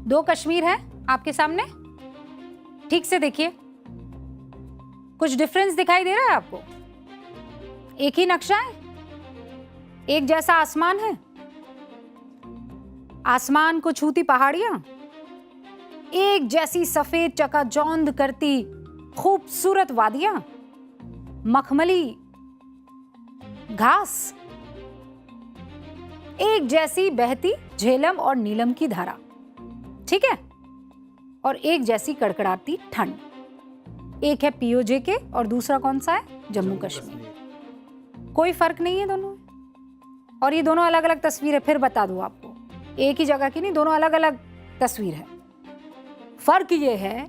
दो कश्मीर है आपके सामने, ठीक से देखिए। कुछ डिफरेंस दिखाई दे रहा है आपको? एक ही नक्शा है, एक जैसा आसमान है, आसमान को छूती पहाड़ियां, एक जैसी सफेद चकाचौंध करती खूबसूरत वादियां, मखमली घास, एक जैसी बहती झेलम और नीलम की धारा, ठीक है, और एक जैसी कड़कड़ाती ठंड। एक है पीओजे के और दूसरा कौन सा है? जम्मू कश्मीर। कोई फर्क नहीं है दोनों में। और ये दोनों अलग अलग तस्वीर है, फिर बता दूं आपको, एक ही जगह की नहीं, दोनों अलग अलग तस्वीर है। फर्क ये है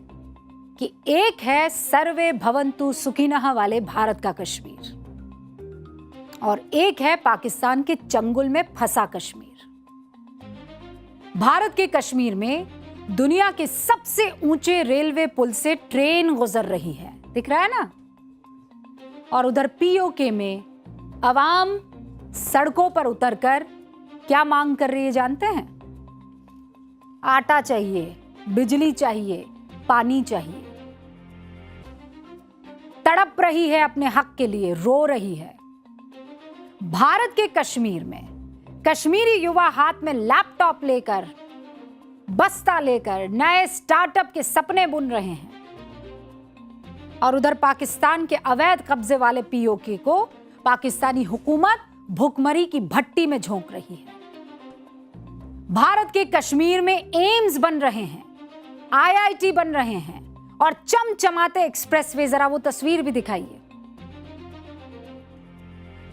कि एक है सर्वे भवन्तु सुखिनः वाले भारत का कश्मीर और एक है पाकिस्तान के चंगुल में फंसा कश्मीर। भारत के कश्मीर में दुनिया के सबसे ऊंचे रेलवे पुल से ट्रेन गुजर रही है, दिख रहा है ना? और उधर पीओके में अवाम सड़कों पर उतरकर क्या मांग कर रही है जानते हैं? आटा चाहिए, बिजली चाहिए, पानी चाहिए। तड़प रही है अपने हक के लिए, रो रही है। भारत के कश्मीर में कश्मीरी युवा हाथ में लैपटॉप लेकर, बस्ता लेकर नए स्टार्टअप के सपने बुन रहे हैं। और उधर पाकिस्तान के अवैध कब्जे वाले पीओके को पाकिस्तानी हुकूमत भुखमरी की भट्टी में झोंक रही है। भारत के कश्मीर में एम्स बन रहे हैं, आईआईटी बन रहे हैं और चमचमाते एक्सप्रेसवे, जरा वो तस्वीर भी दिखाइए।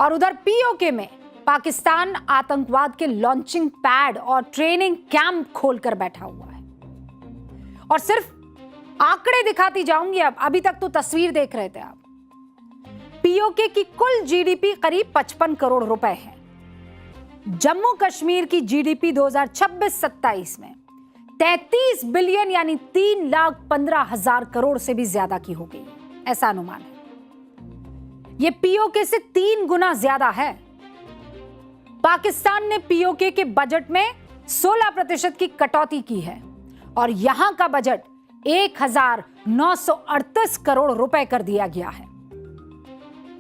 और उधर पीओके में पाकिस्तान आतंकवाद के लॉन्चिंग पैड और ट्रेनिंग कैंप खोलकर बैठा हुआ है। और सिर्फ आंकड़े दिखाती जाऊंगी अब, अभी तक तो तस्वीर देख रहे थे आप। पीओके की कुल जीडीपी करीब 55 करोड़ रुपए है। जम्मू कश्मीर की जीडीपी 2026-27 में 33 बिलियन यानी 3,15,000 करोड़ से भी ज्यादा की हो गई, ऐसा अनुमान है। यह पीओके से 3 गुना ज्यादा है। पाकिस्तान ने पीओके के बजट में 16% की कटौती की है और यहां का बजट 1,938 करोड़ रुपए कर दिया गया है।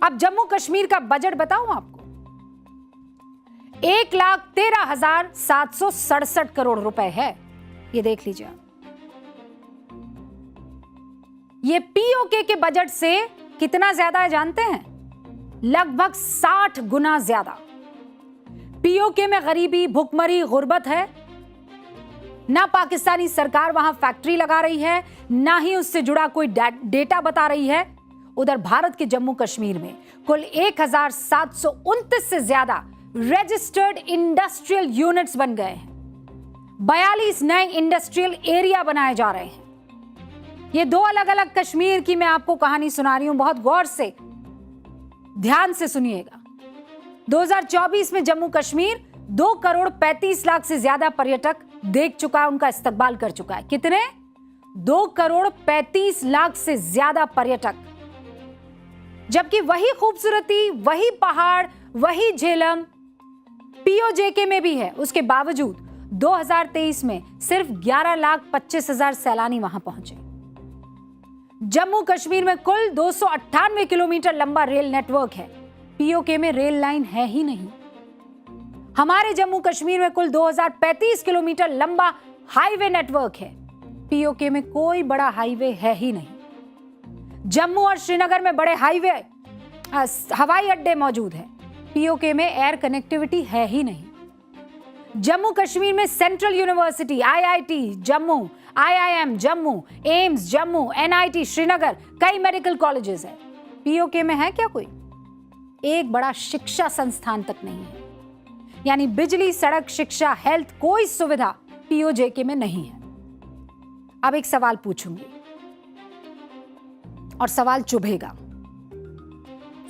अब जम्मू कश्मीर का बजट बताऊं आपको, 1,13,767 करोड़ रुपए है। ये देख लीजिए आप। ये पीओके के बजट से कितना ज्यादा है जानते हैं? लगभग 60 गुना ज्यादा। पीओके में गरीबी, भुखमरी, गुर्बत है। ना पाकिस्तानी सरकार वहां फैक्ट्री लगा रही है, ना ही उससे जुड़ा कोई डेटा बता रही है। उधर भारत के जम्मू कश्मीर में कुल 1,729 से ज्यादा रजिस्टर्ड इंडस्ट्रियल यूनिट्स बन गए हैं। 42 नए इंडस्ट्रियल एरिया बनाए जा रहे हैं। ये दो अलग अलग कश्मीर की मैं आपको कहानी सुना रही हूं, बहुत गौर से ध्यान से सुनिएगा। 2024 में जम्मू कश्मीर 2,35,00,000 से ज्यादा पर्यटक देख चुका है, उनका इस्तकबाल कर चुका है। कितने? 2,35,00,000 से ज्यादा पर्यटक। जबकि वही खूबसूरती, वही पहाड़, वही झेलम पीओजेके में भी है, उसके बावजूद 2023 में सिर्फ 11,25,000 सैलानी वहां पहुंचे। जम्मू कश्मीर में कुल 298 किलोमीटर लंबा रेल नेटवर्क है, पीओके में रेल लाइन है ही नहीं। हमारे जम्मू कश्मीर में कुल 2,035 किलोमीटर लंबा हाईवे नेटवर्क है, पीओके में कोई बड़ा हाईवे है ही नहीं। जम्मू और श्रीनगर में बड़े हाईवे, हवाई अड्डे मौजूद हैं, पीओके में एयर कनेक्टिविटी है ही नहीं। जम्मू कश्मीर में central university, IIT Jammu, IIM Jammu, AIIMS Jammu, NIT Srinagar, कई मेडिकल कॉलेजेस हैं। पीओके में है क्या कोई? एक बड़ा शिक्षा संस्थान तक नहीं है। यानी बिजली, सड़क, शिक्षा, हेल्थ, कोई सुविधा पीओजेके में नहीं है। अब एक सवाल पूछूंगी और सवाल चुभेगा,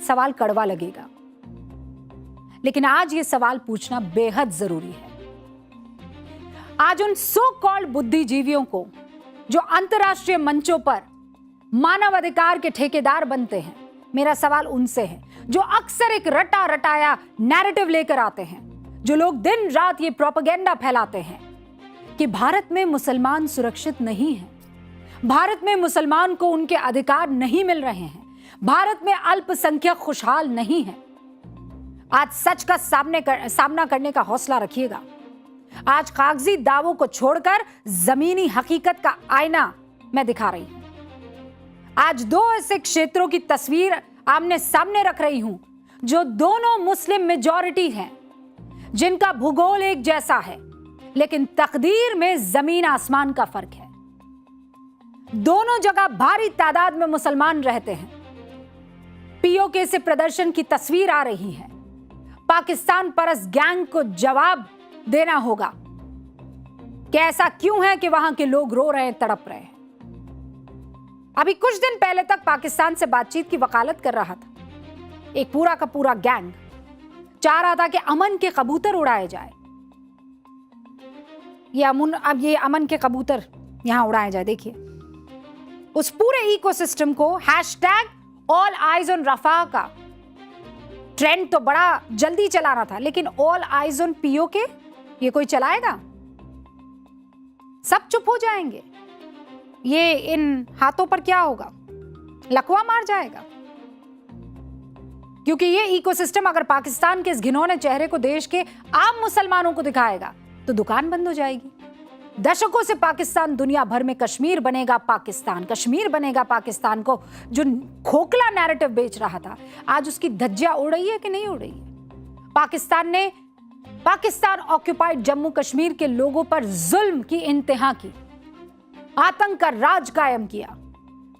सवाल कड़वा लगेगा, लेकिन आज ये सवाल पूछना बेहद जरूरी है। आज उन सो कॉल्ड बुद्धिजीवियों को जो अंतर्राष्ट्रीय मंचों पर मानव अधिकार के ठेकेदार बनते हैं, मेरा सवाल उनसे है जो अक्सर एक रटा रटाया नैरेटिव लेकर आते हैं, जो लोग दिन रात ये प्रोपेगेंडा फैलाते हैं कि भारत में मुसलमान सुरक्षित नहीं है, भारत में मुसलमान को उनके अधिकार नहीं मिल रहे हैं, भारत में अल्पसंख्यक खुशहाल नहीं है। आज सच का सामना करने का हौसला रखिएगा। आज कागजी दावों को छोड़कर जमीनी हकीकत का आईना मैं दिखा रही हूं। आज दो ऐसे क्षेत्रों की तस्वीर आमने सामने रख रही हूं जो दोनों मुस्लिम मेजॉरिटी हैं, जिनका भूगोल एक जैसा है, लेकिन तकदीर में जमीन आसमान का फर्क है। दोनों जगह भारी तादाद में मुसलमान रहते हैं। पीओके से प्रदर्शन की तस्वीर आ रही है। पाकिस्तान परस्त गैंग को जवाब देना होगा कि ऐसा क्यों है कि वहां के लोग रो रहे हैं, तड़प रहे हैं। अभी कुछ दिन पहले तक पाकिस्तान से बातचीत की वकालत कर रहा था एक पूरा का पूरा गैंग, चाह रहा था कि अमन के कबूतर उड़ाए जाए। ये अमन के कबूतर यहां उड़ाए जाए। देखिए, उस पूरे इकोसिस्टम को #AllEyesOnRafah का ट्रेंड तो बड़ा जल्दी चलाना था, लेकिन ऑल आइज ऑन पीओके ये कोई चलाएगा? सब चुप हो जाएंगे। ये इन हाथों पर क्या होगा? लकवा मार जाएगा। क्योंकि ये इकोसिस्टम अगर पाकिस्तान के इस घिनौने चेहरे को देश के आम मुसलमानों को दिखाएगा तो दुकान बंद हो जाएगी। दशकों से पाकिस्तान दुनिया भर में कश्मीर बनेगा पाकिस्तान, कश्मीर बनेगा पाकिस्तान को जो खोखला नैरेटिव बेच रहा था, आज उसकी धज्जियां उड़ रही है कि नहीं उड़ रही है? पाकिस्तान ऑक्युपाइड जम्मू कश्मीर के लोगों पर जुल्म की इंतहा की, आतंक का राज कायम किया,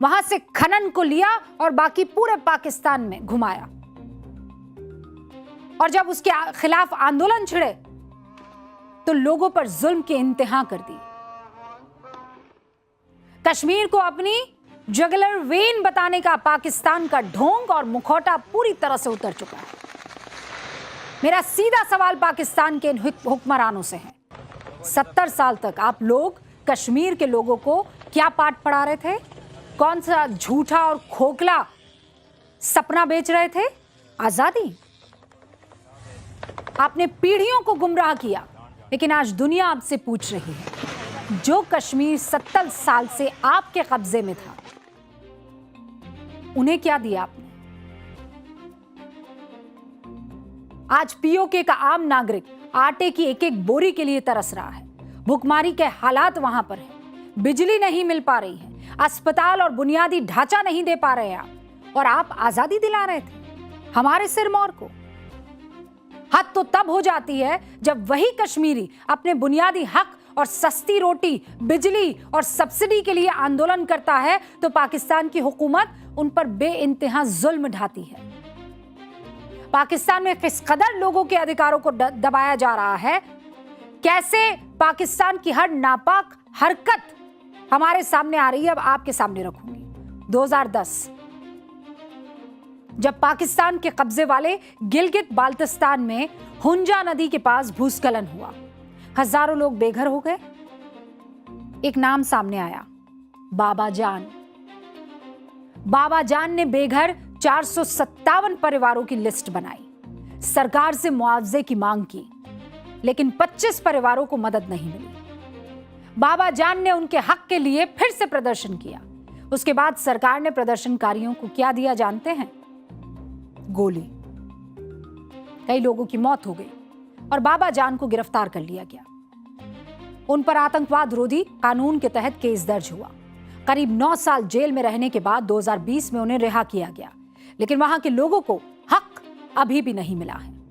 वहां से खनन को लिया और बाकी पूरे पाकिस्तान में घुमाया। और जब उसके खिलाफ आंदोलन छिड़े तो लोगों पर जुल्म की इंतहा कर दी। कश्मीर को अपनी जगलर वेन बताने का पाकिस्तान का ढोंग और मुखौटा पूरी तरह से उतर चुका है। मेरा सीधा सवाल पाकिस्तान के इन हुक्मरानों से है, 70 साल तक आप लोग कश्मीर के लोगों को क्या पाठ पढ़ा रहे थे? कौन सा झूठा और खोखला सपना बेच रहे थे? आजादी। आपने पीढ़ियों को गुमराह किया, लेकिन आज दुनिया आपसे पूछ रही है, जो कश्मीर 70 साल से आपके कब्जे में था, उन्हें क्या दिया आपने? आज पीओके का आम नागरिक आटे की एक एक बोरी के लिए तरस रहा है। भुखमरी के हालात वहां पर है, बिजली नहीं मिल पा रही है, अस्पताल और बुनियादी ढांचा नहीं दे पा रहे हैं आप, और आप आजादी दिला रहे थे हमारे सिरमौर को। हद तो तब हो जाती है जब वही कश्मीरी अपने बुनियादी हक और सस्ती रोटी, बिजली और सब्सिडी के लिए आंदोलन करता है तो पाकिस्तान की हुकूमत उन पर बेइंतहा जुल्म ढाती है। पाकिस्तान में किस कदर लोगों के अधिकारों को दबाया जा रहा है, कैसे पाकिस्तान की हर नापाक हरकत हमारे सामने आ रही है, अब आपके सामने रखूंगी। 2010 जब पाकिस्तान के कब्जे वाले गिलगित बाल्टिस्तान में हुंजा नदी के पास भूस्खलन हुआ, हजारों लोग बेघर हो गए। एक नाम सामने आया, बाबा जान। बाबा जान ने बेघर 457 परिवारों की लिस्ट बनाई, सरकार से मुआवजे की मांग की, लेकिन 25 परिवारों को मदद नहीं मिली। बाबा जान ने उनके हक के लिए फिर से प्रदर्शन किया। उसके बाद सरकार ने प्रदर्शनकारियों को क्या दिया जानते हैं? गोली। कई लोगों की मौत हो गई और बाबा जान को गिरफ्तार कर लिया गया। उन पर आतंकवाद रोधी कानून के तहत केस दर्ज हुआ। करीब 9 साल जेल में रहने के बाद 2020 में उन्हें रिहा किया गया, लेकिन वहां के लोगों को हक अभी भी नहीं मिला है।